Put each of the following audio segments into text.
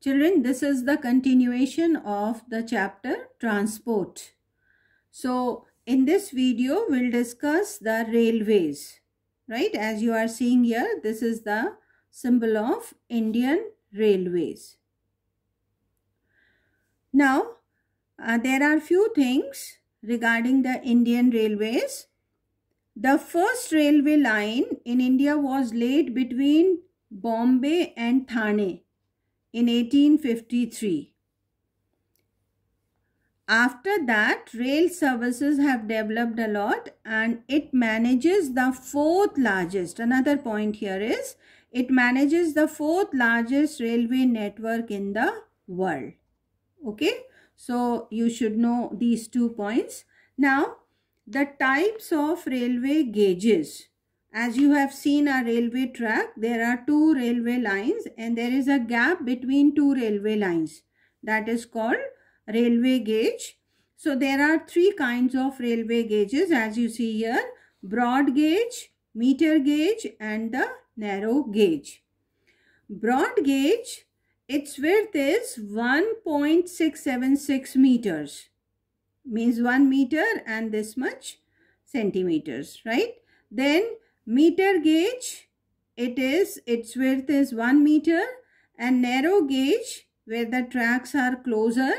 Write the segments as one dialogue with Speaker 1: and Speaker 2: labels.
Speaker 1: Children, this is the continuation of the chapter Transport. So, in this video, we'll discuss the railways, right? As you are seeing here, this is the symbol of Indian Railways. Now, there are few things regarding the Indian Railways. The first railway line in India was laid between Bombay and Thane in 1853. After that, rail services have developed a lot and it manages the fourth largest. Another point here is it manages the fourth largest railway network in the world. Okay, so you should know these 2 points. Now, the types of railway gauges. As you have seen a railway track, there are 2 railway lines and there is a gap between 2 railway lines. That is called railway gauge. So there are 3 kinds of railway gauges as you see here: broad gauge, meter gauge and the narrow gauge. Broad gauge, its width is 1.676 meters. Means 1 meter and this much centimeters, right? Then meter gauge, its width is 1 meter, and narrow gauge where the tracks are closer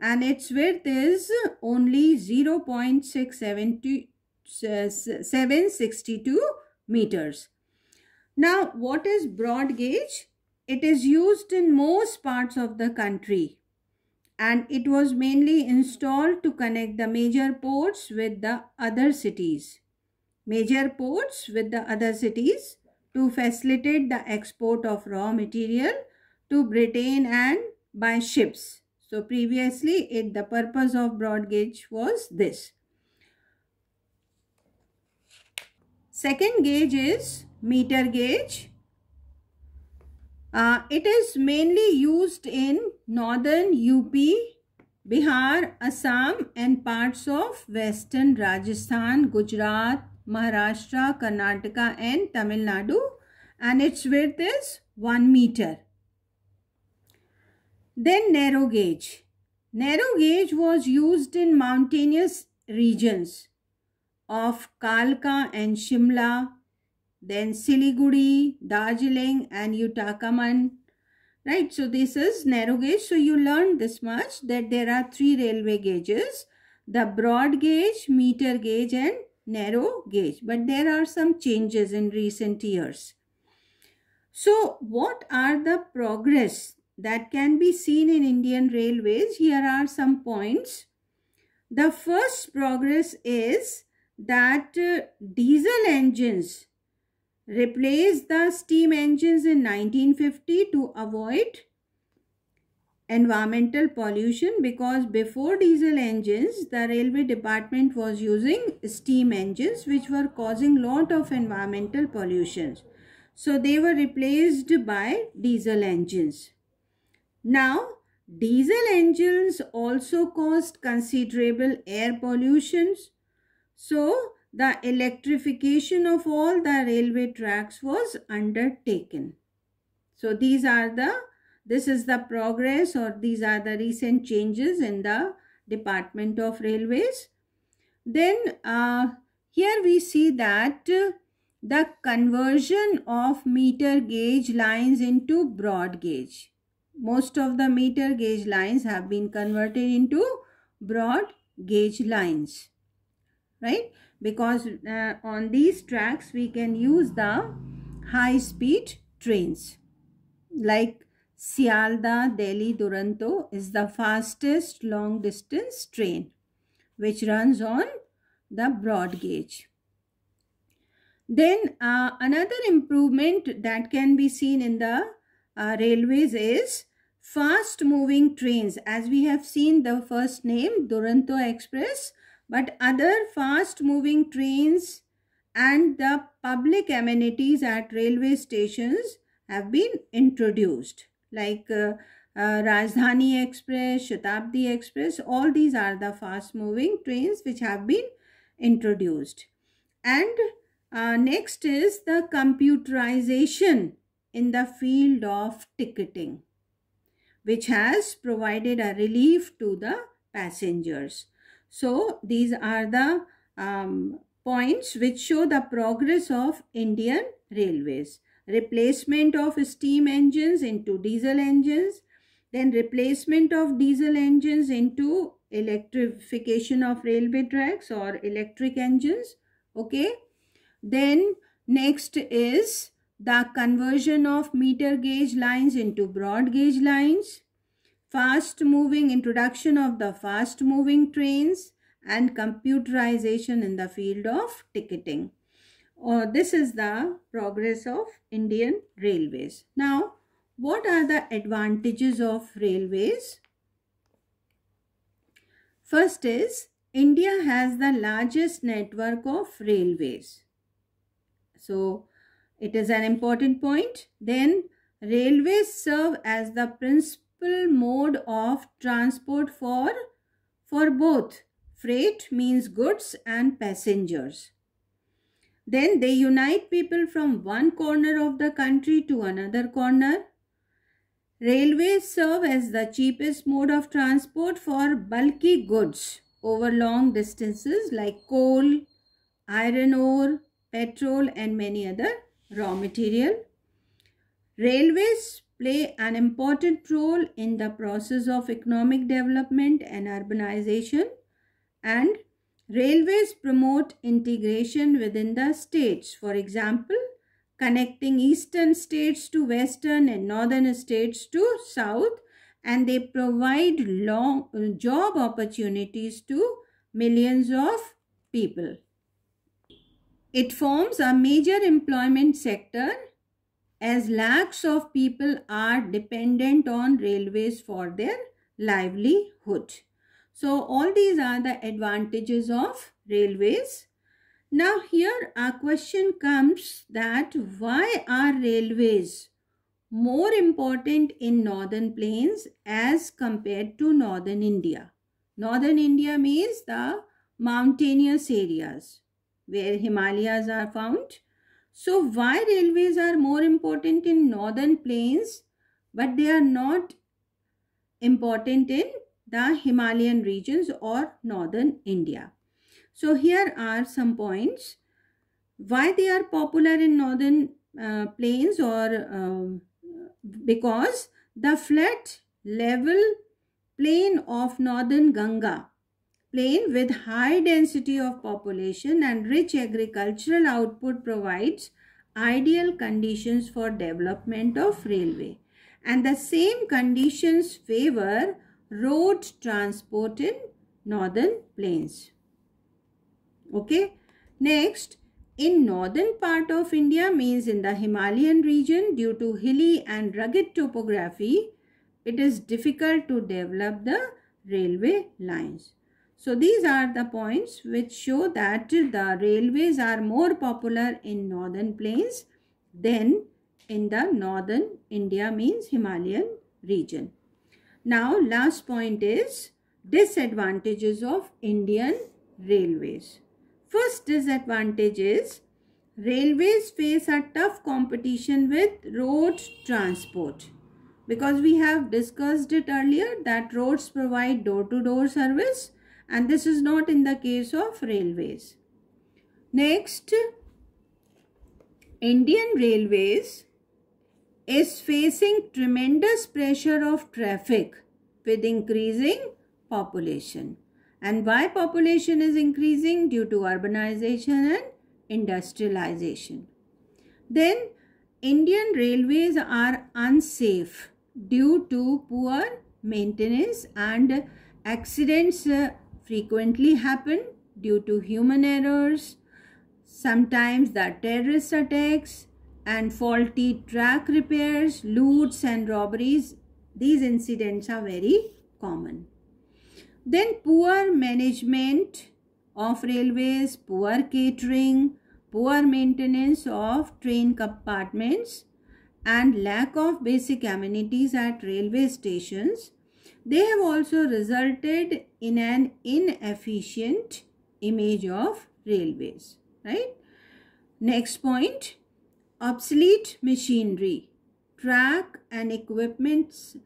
Speaker 1: and its width is only 0.762 meters. Now, what is broad gauge? It is used in most parts of the country and it was mainly installed to connect the major ports with the other cities. Major ports with the other cities to facilitate the export of raw material to Britain and by ships. So previously, the purpose of broad gauge was this. Second gauge is meter gauge. It is mainly used in northern UP, Bihar, Assam and parts of western Rajasthan, Gujarat, Maharashtra, Karnataka and Tamil Nadu, and its width is 1 meter. Then narrow gauge. Narrow gauge was used in mountainous regions of Kalka and Shimla, then Siliguri, Darjeeling and Uttarakhand, right? So this is narrow gauge. So you learned this much, that there are 3 railway gauges: the broad gauge, meter gauge and narrow gauge. But there are some changes in recent years. So what are the progress that can be seen in Indian Railways? Here are some points. The first progress is that diesel engines replaced the steam engines in 1950 to avoid environmental pollution, because before diesel engines the railway department was using steam engines which were causing lot of environmental pollutions. So they were replaced by diesel engines. Now, diesel engines also caused considerable air pollutions. So the electrification of all the railway tracks was undertaken. So this is the progress, or these are the recent changes in the Department of Railways. Then here we see that the conversion of meter gauge lines into broad gauge. Most of the meter gauge lines have been converted into broad gauge lines, right? Because on these tracks we can use the high speed trains. Like Sialdah Delhi Duronto is the fastest long distance train which runs on the broad gauge. Then another improvement that can be seen in the railways is fast moving trains. As we have seen the first name, Duronto Express, but other fast moving trains and the public amenities at railway stations have been introduced, like Rajdhani Express, Shatabdi Express. All these are the fast moving trains which have been introduced. And next is the computerization in the field of ticketing. which has provided a relief to the passengers. So these are the points which show the progress of Indian Railways. Replacement of steam engines into diesel engines, then replacement of diesel engines into electrification of railway tracks or electric engines. Okay. Then next is the conversion of meter gauge lines into broad gauge lines, fast moving, introduction of the fast moving trains, and computerization in the field of ticketing. This is the progress of Indian Railways. Now, what are the advantages of railways? First is, India has the largest network of railways. So, it is an important point. Then, railways serve as the principal mode of transport for both freight, means goods, and passengers. Then they unite people from one corner of the country to another corner. Railways serve as the cheapest mode of transport for bulky goods over long distances like coal, iron ore, petrol, and many other raw material. Railways play an important role in the process of economic development and urbanization, and railways promote integration within the states. For example, connecting eastern states to western and northern states to south, and they provide job opportunities to millions of people. It forms a major employment sector as lakhs of people are dependent on railways for their livelihood. So all these are the advantages of railways. Now here a question comes that why are railways more important in northern plains as compared to northern India? Northern India means the mountainous areas where Himalayas are found. So why railways are more important in northern plains but they are not important in the Himalayan regions or northern India? So here are some points why they are popular in northern plains, or because the flat level plain of northern Ganga plain with high density of population and rich agricultural output provides ideal conditions for development of railway, and the same conditions favor road transport in northern plains. Okay. Next, in northern part of India means in the Himalayan region, due to hilly and rugged topography, it is difficult to develop the railway lines. So these are the points which show that the railways are more popular in northern plains than in the northern India means Himalayan region. Now last point is disadvantages of Indian railways. First disadvantage is railways face a tough competition with road transport, because we have discussed it earlier that roads provide door-to-door service, and this is not in the case of railways. Next, Indian Railways is facing tremendous pressure of traffic with increasing population. And why population is increasing? Due to urbanization and industrialization. Then Indian railways are unsafe due to poor maintenance, and accidents frequently happen due to human errors, sometimes the terrorist attacks and faulty track repairs, loots and robberies. These incidents are very common. Then poor management of railways, poor catering, poor maintenance of train compartments, and lack of basic amenities at railway stations, they have also resulted in an inefficient image of railways, right? Next point, obsolete machinery, track and equipments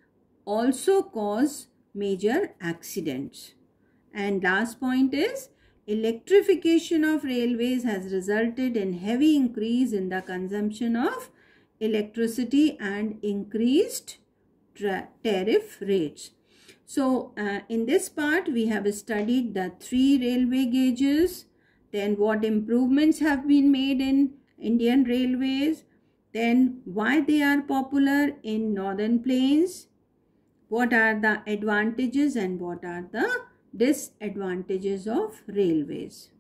Speaker 1: also cause major accidents. And last point is, electrification of railways has resulted in heavy increase in the consumption of electricity and increased tariff rates. So in this part we have studied the 3 railway gauges, then what improvements have been made in Indian railways, then why they are popular in northern plains, what are the advantages and what are the disadvantages of railways.